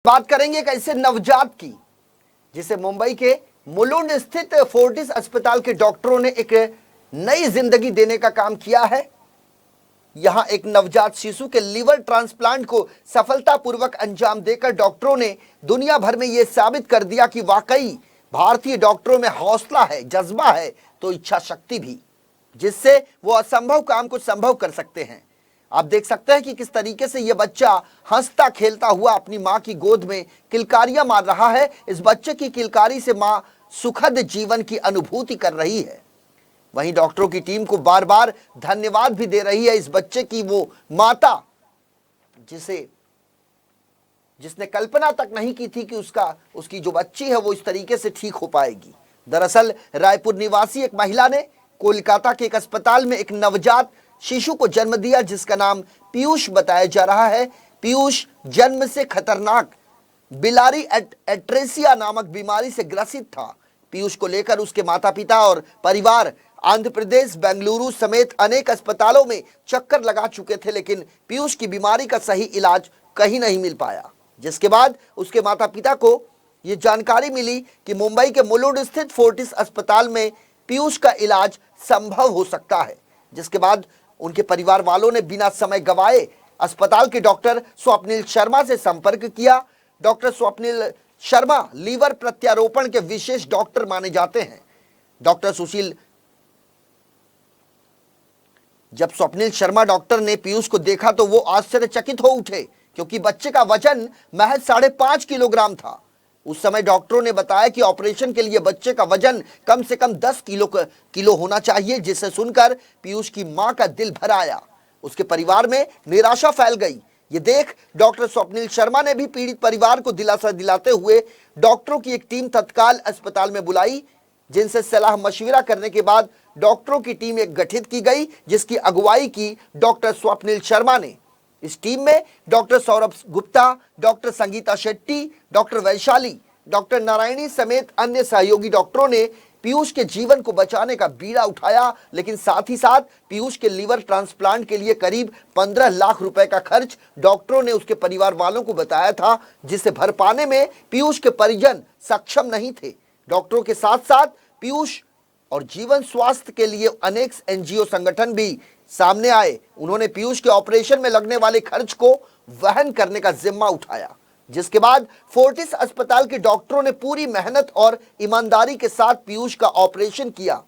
बात करेंगे एक ऐसे नवजात की जिसे मुंबई के मुलुंड स्थित फोर्टिस अस्पताल के डॉक्टरों ने एक नई जिंदगी देने का काम किया है। यहां एक नवजात शिशु के लीवर ट्रांसप्लांट को सफलतापूर्वक अंजाम देकर डॉक्टरों ने दुनिया भर में यह साबित कर दिया कि वाकई भारतीय डॉक्टरों में हौसला है, जज्बा है तो इच्छा शक्ति भी, जिससे वो असंभव काम को संभव कर सकते हैं। आप देख सकते हैं कि किस तरीके से यह बच्चा हंसता खेलता हुआ अपनी मां की गोद में किलकारियां मार रहा है। इस बच्चे की किलकारी से मां सुखद जीवन की अनुभूति कर रही है। वहीं डॉक्टरों की टीम को बार बार धन्यवाद भी दे रही है इस बच्चे की वो माता, जिसने कल्पना तक नहीं की थी कि उसकी जो बच्ची है वो इस तरीके से ठीक हो पाएगी। दरअसल रायपुर निवासी एक महिला ने कोलकाता के एक अस्पताल में एक नवजात शिशु को जन्म दिया जिसका नाम पीयूष बताया जा रहा है। पीयूष जन्म से खतरनाक बिलारी एट्रेसिया नामक बीमारी से ग्रसित था। पीयूष को लेकर उसके माता पिता और परिवार आंध्र प्रदेश, बेंगलुरु समेत अनेक अस्पतालों में चक्कर लगा चुके थे, लेकिन पीयूष की बीमारी का सही इलाज कहीं नहीं मिल पाया। जिसके बाद उसके माता पिता को यह जानकारी मिली कि मुंबई के मुलुंड स्थित फोर्टिस अस्पताल में पीयूष का इलाज संभव हो सकता है। जिसके बाद उनके परिवार वालों ने बिना समय गवाए अस्पताल के डॉक्टर स्वप्निल शर्मा से संपर्क किया। डॉक्टर स्वप्निल शर्मा लीवर प्रत्यारोपण के विशेष डॉक्टर माने जाते हैं। डॉक्टर सुशील जब स्वप्निल शर्मा डॉक्टर ने पीयूष को देखा तो वो आश्चर्यचकित हो उठे, क्योंकि बच्चे का वजन महज 5.5 किलोग्राम था। उस समय डॉक्टरों ने बताया कि ऑपरेशन के लिए बच्चे का वजन कम से कम 10 किलो होना चाहिए, जिसे सुनकर पीयूष की मां का दिल भर आया। उसके परिवार में निराशा फैल गई। ये देख डॉक्टर स्वप्निल शर्मा ने भी पीड़ित परिवार को दिलासा दिलाते हुए डॉक्टरों की एक टीम तत्काल अस्पताल में बुलाई, जिनसे सलाह मशविरा करने के बाद डॉक्टरों की टीम एक गठित की गई, जिसकी अगुवाई की डॉक्टर स्वप्निल शर्मा ने। इस टीम में doctor Saurabh Gupta, doctor Sangeeta Shetty, doctor Vaishali, doctor Narayani समेत अन्य सहयोगी डॉक्टरों ने पीयूष के जीवन को बचाने का बीड़ा उठाया, लेकिन साथ ही साथ पीयूष के लीवर ट्रांसप्लांट के लिए करीब 15 लाख रुपए का खर्च डॉक्टरों ने उसके परिवार वालों को बताया था, जिसे भर पाने में पीयूष के परिजन सक्षम नहीं थे। डॉक्टरों के साथ साथ पीयूष और जीवन स्वास्थ्य के लिए अनेक एनजीओ संगठन भी सामने आए। उन्होंने पीयूष के ऑपरेशन में लगने वाले खर्च को वहन करने का जिम्मा उठाया। जिसके बाद फोर्टिस अस्पताल के डॉक्टरों ने पूरी मेहनत और ईमानदारी के साथ पीयूष का ऑपरेशन किया,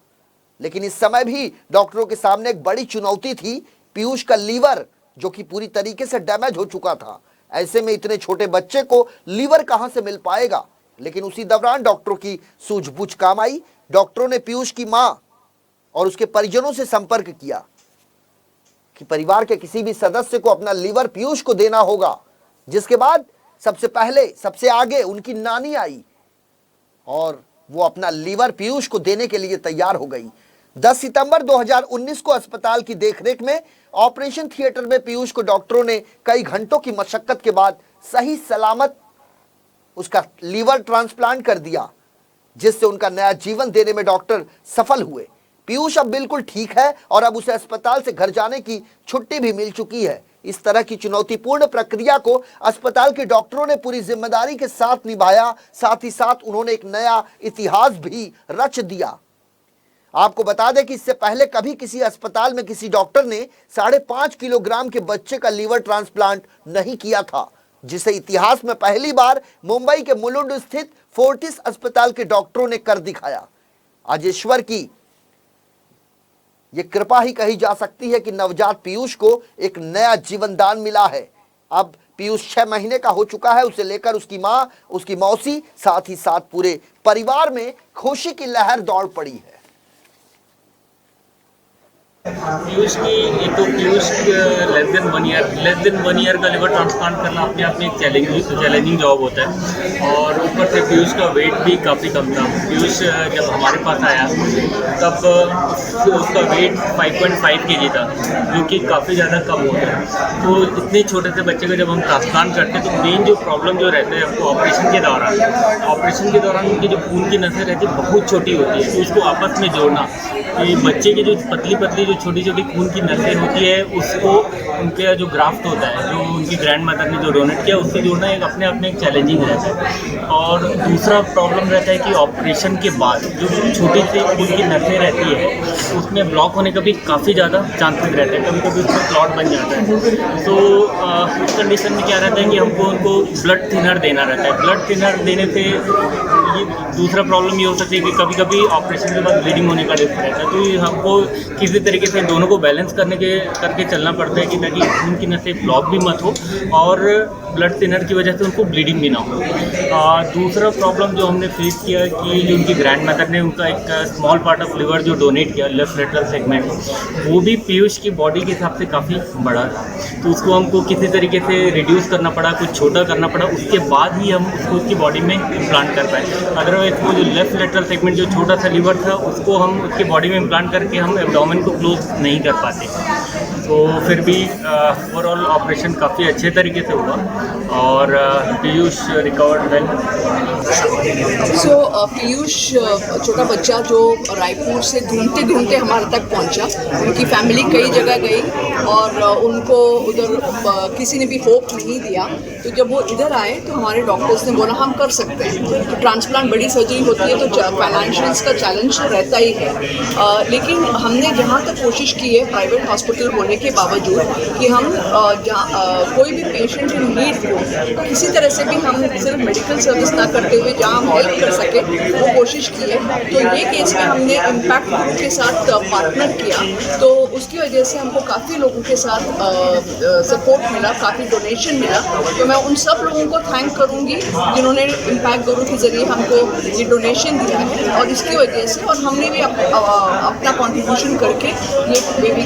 लेकिन इस समय भी डॉक्टरों के सामने एक बड़ी चुनौती थी। पीयूष का लीवर जो कि पूरी तरीके से डैमेज हो चुका था। ऐसे में इतने छोटे बच्चे को लीवर कहां से मिल पाएगा, लेकिन उसी दौरान डॉक्टरों की सूझबूझ काम आई। डॉक्टरों ने पीयूष की मां और उसके परिजनों से संपर्क किया कि परिवार के किसी भी सदस्य को अपना लीवर पीयूष को देना होगा। जिसके बाद सबसे पहले सबसे आगे उनकी नानी आई और वो अपना लीवर पीयूष को देने के लिए तैयार हो गई। 10 सितंबर 2019 को अस्पताल की देखरेख में ऑपरेशन थिएटर में पीयूष को डॉक्टरों ने कई घंटों की मशक्कत के बाद सही सलामत उसका लीवर ट्रांसप्लांट कर दिया, जिससे उनका नया जीवन देने में डॉक्टर सफल हुए। पीयूष अब बिल्कुल ठीक है और अब उसे अस्पताल से घर जाने की छुट्टी भी मिल चुकी है। इस तरह की चुनौतीपूर्ण प्रक्रिया को अस्पताल के डॉक्टरों ने पूरी जिम्मेदारी के साथ निभाया। साथ ही साथ उन्होंने एक नया इतिहास भी रच दिया। आपको बता दें कि इससे पहले कभी किसी अस्पताल में किसी डॉक्टर ने 5.5 किलोग्राम के बच्चे का लीवर ट्रांसप्लांट नहीं किया था, जिसे इतिहास में पहली बार मुंबई के मुलुंड स्थित फोर्टिस अस्पताल के डॉक्टरों ने कर दिखाया। आज ईश्वर की ये कृपा ही कही जा सकती है कि नवजात पीयूष को एक नया जीवन दान मिला है। अब पीयूष 6 महीने का हो चुका है। उसे लेकर उसकी मां, उसकी मौसी, साथ ही साथ पूरे परिवार में खुशी की लहर दौड़ पड़ी है। पीयूष की एक तो Piyush less than one year का लिवर ट्रांसप्लांट करना अपने आप में एक चैलेंजिंग जॉब होता है, और ऊपर से पीयूष का वेट भी काफ़ी कम था। पीयूष जब हमारे पास आया तब उसका वेट 5.5 kg था, जो कि काफ़ी ज़्यादा कम होता है। तो इतने छोटे से बच्चे का जब हम ट्रांसप्लांट करते हैं तो मेन जो प्रॉब्लम जो रहता है आपको ऑपरेशन के दौरान उनकी जो खून की नसें रहती है बहुत छोटी होती है, तो उसको आपस में जोड़ना, कि बच्चे की जो पतली जो छोटी छोटी खून की नसें होती है उसको उनके जो ग्राफ्ट होता है, जो उनकी ग्रैंड मदर ने जो डोनेट किया, उससे जोड़ना एक अपने आप में एक चैलेंजिंग रहता है। और दूसरा प्रॉब्लम रहता है कि ऑपरेशन के बाद जो छोटी सी खून की नसें रहती है उसमें ब्लॉक होने का भी काफ़ी ज़्यादा चांसेस रहते हैं, कभी कभी उसमें क्लॉट बन जाता है। तो उस कंडीशन में क्या रहता है कि हमको उनको ब्लड थिनर देना रहता है। ब्लड थिनर देने से ये दूसरा प्रॉब्लम ये हो सकती है कि कभी कभी ऑपरेशन के बाद ब्लीडिंग होने का रिस्क रहता है। तो ये हमको किसी तरीके से दोनों को बैलेंस करके चलना पड़ता है कि ताकि खून की नसें ब्लॉक भी मत हो और ब्लड थिनर की वजह से उनको ब्लीडिंग भी ना हो। दूसरा प्रॉब्लम जो हमने फेस किया कि जो उनकी ग्रैंड मदर ने उनका एक स्मॉल पार्ट ऑफ लिवर जो डोनेट किया, लेफ्ट लेटरल सेगमेंट, वो भी पीयूष की बॉडी के हिसाब से काफ़ी बड़ा था। तो उसको हमको किसी तरीके से रिड्यूस करना पड़ा, कुछ छोटा करना पड़ा, उसके बाद ही हम उसको उसकी बॉडी में इम्प्लांट कर पाए। अदरवाइज वो जो लेफ्ट लेटरल सेगमेंट जो छोटा सा लिवर था उसको हम उसकी बॉडी में इम्प्लांट करके हम एब्डोमेन को क्लोज नहीं कर पाते। तो फिर भी ओवरऑल ऑपरेशन काफ़ी अच्छे तरीके से हुआ और पीयूष रिकवर्ड वेल। सो पीयूष छोटा बच्चा जो रायपुर से ढूंढते ढूंढते हमारे तक पहुंचा। उनकी फैमिली कई जगह गई और उनको उधर किसी ने भी होप नहीं दिया। तो जब वो इधर आए तो हमारे डॉक्टर्स ने बोला हम कर सकते हैं। तो ट्रांसप्लांट बड़ी सर्जरी होती है तो फाइनेंशियल्स का चैलेंज तो रहता ही है, लेकिन हमने जहाँ तक कोशिश की है प्राइवेट हॉस्पिटल होने के बावजूद कि हम कोई भी पेशेंट इन नीड को किसी तरह से भी हम सिर्फ मेडिकल सर्विस ना करते हुए जहाँ हम हेल्प कर सके वो कोशिश की है। तो ये केस में हमने इम्पैक्ट ग्रुप के साथ पार्टनर किया, तो उसकी वजह से हमको काफ़ी लोगों के साथ सपोर्ट मिला, काफ़ी डोनेशन मिला। तो मैं उन सब लोगों को थैंक करूँगी जिन्होंने इम्पैक्ट ग्रुप के ज़रिए हमको ये डोनेशन दिया है और इसकी वजह से और हमने भी अपना कॉन्ट्रीब्यूशन करके ये बेबी